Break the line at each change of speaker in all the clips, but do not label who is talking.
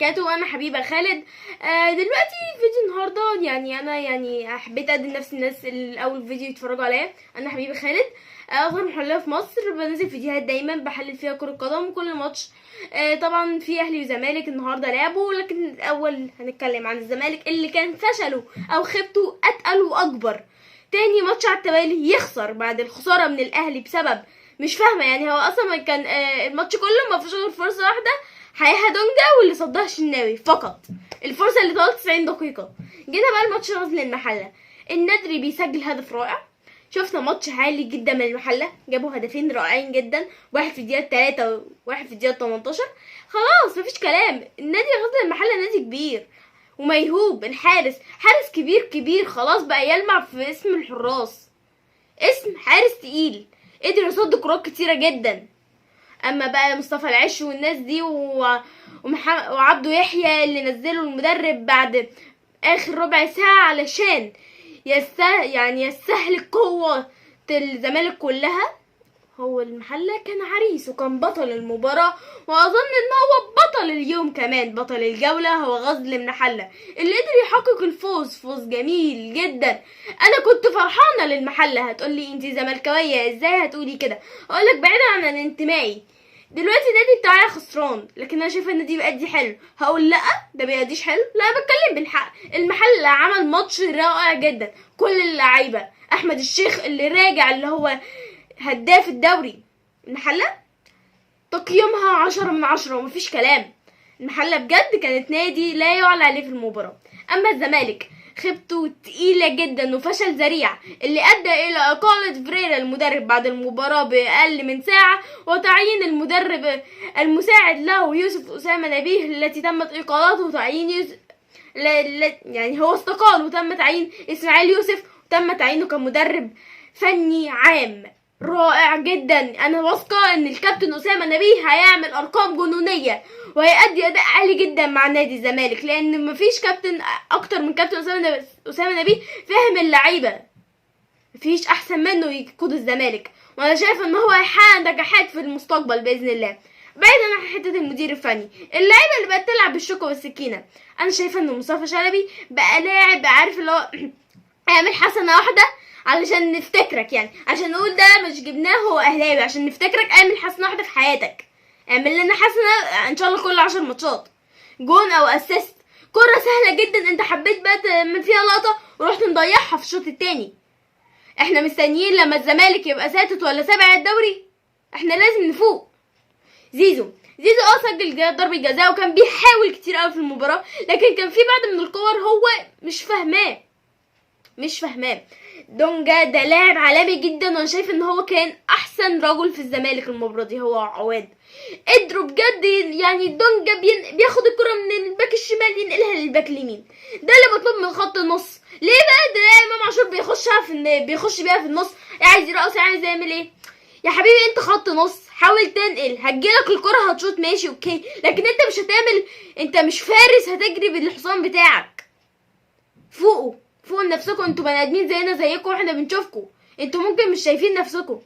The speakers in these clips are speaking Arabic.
وبركاته. انا حبيبه خالد. دلوقتي فيديو النهارده، انا حبيت اقدم نفس الناس اللي اول فيديو يتفرجوا عليا. انا حبيبه خالد، اصغر محلله في مصر، بنزل فيديوهات دايما بحلل فيها كره قدم وكل ماتش. طبعا في اهلي وزمالك النهارده لعبوا، لكن الاول هنتكلم عن الزمالك اللي كان فشله او خيبته اتقل واكبر. تاني ماتش على التوالي يخسر بعد الخساره من الاهلي بسبب مش فاهمه. يعني هو اصلا كان الماتش كله ما فيش غير فرصه واحده حقيقها دونجا، واللي صدها الشناوي فقط، الفرصه اللي طالت 90 دقيقه. جينا بقى الماتش غزل المحله، النادري بيسجل هدف رائع. شفنا ماتش عالي جدا من المحله، جابوا هدفين رائعين جدا، واحد في الدقيقه 3 وواحد في الدقيقه 18. خلاص مفيش كلام، النادي غزل المحله نادي كبير وميهوب. الحارس حارس كبير خلاص بقى يلمع في اسم الحراس، اسم حارس تقيل، قدر يصد كرات كتيره جدا. اما بقى مصطفى العش والناس دي وعبده يحيى اللي نزله المدرب بعد اخر ربع ساعه علشان يستهلك قوه الزمالك كلها. هو المحله كان عريس وكان بطل المباراه، واظن ان هو بطل اليوم كمان، بطل الجوله هو غزل المحله اللي قدر يحقق الفوز، فوز جميل جدا. انا كنت فرحانه للمحله. هتقولي انتي زملكاويه ازاي هتقولي كده؟ اقولك بعيدا عن الانتمائي، دلوقتي النادي بتاعي خسران لكن انا شايفه النادي بيأدي حلو. هقول لا ده بيأديش حلو؟ لا، بتكلم بالحق. المحله عمل ماتش رائع جدا، كل اللعيبه، احمد الشيخ اللي راجع اللي هو هداف الدوري. المحله تقييمها 10/10 ومفيش كلام. المحله بجد كانت نادي لا يعلى عليه في المباراه. اما الزمالك خيبته تقيله جدا وفشل ذريع اللي ادى الى اقاله فريرا المدرب بعد المباراه باقل من ساعه، وتعيين المدرب المساعد له يوسف اسامه نبيه التي تمت اقالته وتعيين يوسف يعني هو استقال، وتم تعيين اسماعيل يوسف وتم تعيينه كمدرب فني عام رائع جدا. انا واثقه ان الكابتن اسامه نبيه هيعمل ارقام جنونيه وهيأدي اداء عالي جدا مع نادي الزمالك، لان مفيش كابتن اكتر من كابتن اسامه نبيه فاهم اللعيبه، مفيش احسن منه يقود الزمالك. وانا شايفه ان هو هيحقق نجاحات في المستقبل باذن الله. بعيدا عن حته المدير الفني، اللعيبه اللي بقت تلعب بالشوكه والسكينه، انا شايفه ان مصطفى شلبي بقى لاعب عارف اللي هو اعمل حسنه واحده علشان نفتكرك، يعني عشان نقول ده مش جبناه هو اهلاوي، عشان نفتكرك اعمل حسنه واحده في حياتك، اعمل لنا حسنه ان شاء الله كل 10 ماتشات، جون او اسيست، كرة سهله جدا انت حبيت بقى تعمل فيها لقطه ورحت مضيعها في الشوط التاني. احنا مستنيين لما الزمالك يبقى سادس ولا سابع الدوري؟ احنا لازم نفوق. زيزو سجل ضربة جزاء وكان بيحاول كتير قوي في المباراه، لكن كان في بعض من الكور هو مش فاهماه. دونجا ده لاعب عالمي جدا، وانا شايف ان هو كان احسن رجل في الزمالك المباراه دي هو عواد. قدروا بجد، يعني دونجا بياخد الكره من الباك الشمال ينقلها للباك اليمين، ده اللي مطلوب من خط النص. ليه بقى ده امام عاشور بيخش بيها في النص، عايز يرقص، عايز يعمل ايه؟ يا حبيبي انت خط نص، حاول تنقل، هتجيلك الكره هتشوط ماشي اوكي، لكن انت مش هتعمل، انت مش فارس هتجري بالحصان بتاعك. فوقوا لنفسكم، انتوا بني ادمين زينا زيكم واحنا بنشوفكم، انتوا ممكن مش شايفين نفسكم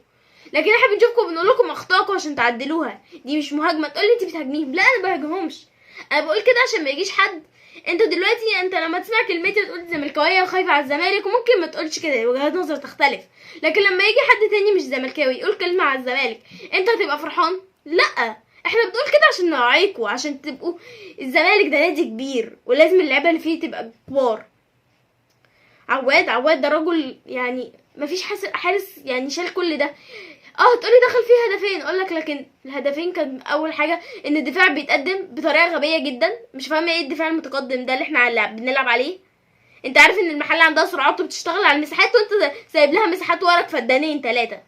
لكن احنا بنشوفكم بنقول لكم اخطائكم عشان تعدلوها. دي مش مهاجمه تقولي انت بتهاجميهم، لا انا بهاجمهمش، انا بقول كده عشان ما يجيش حد. انت دلوقتي انت لما تسمع كلمتي تقول زملكاويه وخايفه على الزمالك، وممكن ما تقولش كده، وجهات نظر تختلف، لكن لما يجي حد تاني مش زملكاوي يقول كلمه على الزمالك انت هتبقى فرحان؟ لا، احنا بنقول كده عشان نوعيكم، عشان تبقوا الزمالك ده نادي كبير ولازم اللعيبه اللي فيه تبقى كبار. عواد ده رجل، يعني مفيش حارس يعني شال كل ده. تقولي دخل فيه هدفين، اقولك لكن الهدفين كان اول حاجه ان الدفاع بيتقدم بطريقه غبيه جدا، مش فاهمه ايه الدفاع المتقدم ده اللي احنا بنلعب عليه. انت عارف ان المحله عندها سرعات وبتشتغل على المساحات، وانت سايب لها مساحات وراك فدانين 3.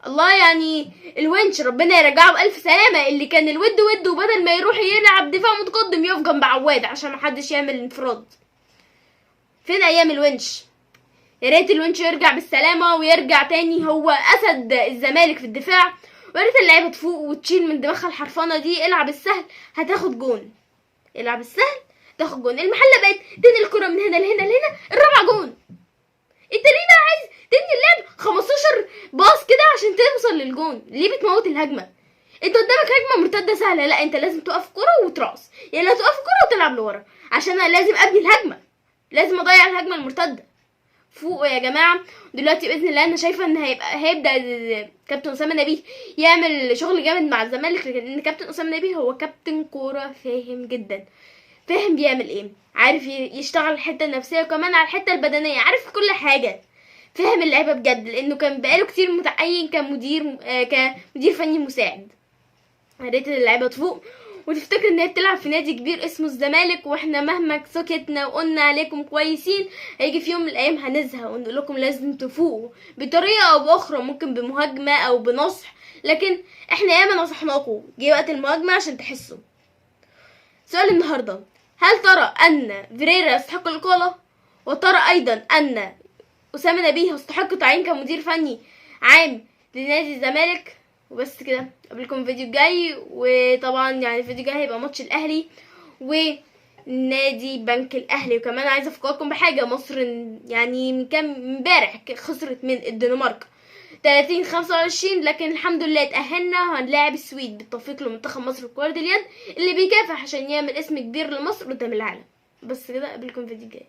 الله، يعني الونش ربنا يرجعه بألف سلامه، اللي كان الود وبدل ما يروح يلعب دفاع متقدم يقف جنب عواد عشان محدش يعمل انفراد. فين ايام الونش؟ يا ريت الونش يرجع بالسلامه ويرجع تاني هو اسد الزمالك في الدفاع، ويا ريت اللعيبه تفوق وتشيل من دماغها الحرفانه دي. العب السهل هتاخد جون، العب السهل تاخد جون. المحله بقت تنقل الكره من هنا لهنا الرابع جون. انت ليه بقى عايز تنهي اللعب 15 باص كده عشان توصل للجون؟ ليه بتموت الهجمه؟ انت قدامك هجمه مرتده سهله، لا انت لازم تقف كره وتراس، يعني لا تقف كره وتلعب لورا عشان انا لازم ابني الهجمه، لازم اضيع الهجمه المرتده. فوقوا يا جماعه. دلوقتي باذن الله انا شايفه ان هيبدا كابتن اسامه نبيه يعمل شغل جامد مع الزمالك، لان كابتن اسامه نبيه هو كابتن كوره فاهم جدا، فاهم بيعمل ايه، عارف يشتغل الحته النفسيه وكمان على الحته البدنيه، عارف كل حاجه، فاهم اللعيبه بجد، لانه كان بقاله كتير متعين كمدير فني مساعد. يا ريت اللعيبه تفوق وتفتكر ان هي بتلعب في نادي كبير اسمه الزمالك، واحنا مهما سكتنا وقلنا عليكم كويسين هيجي في يوم من الايام هنزهق ونقول لكم لازم تفوقوا بطريقه او باخرى، ممكن بمهاجمه او بنصح، لكن احنا ياما نصحناكم، جه وقت المهاجمه عشان تحسوا. سؤال النهارده، هل ترى ان فيريرا يستحق الإقالة؟ وترى ايضا ان اسامه نبيه يستحق تعيين كمدير فني عام لنادي الزمالك؟ وبس كده، قبلكم الفيديو الجاي، وطبعا يعني الفيديو الجاي هيبقى ماتش الاهلي ونادي بنك الاهلي. وكمان عايزه افكركم بحاجه، مصر يعني من كام امبارح خسرت من الدنمارك 30-25، لكن الحمد لله اتأهلنا وهنلاعب السويد بالتوفيق لمنتخب مصر لكرة اليد اللي بيكافح عشان يعمل اسم كبير لمصر قدام العالم. بس كده، قبلكم الفيديو الجاي.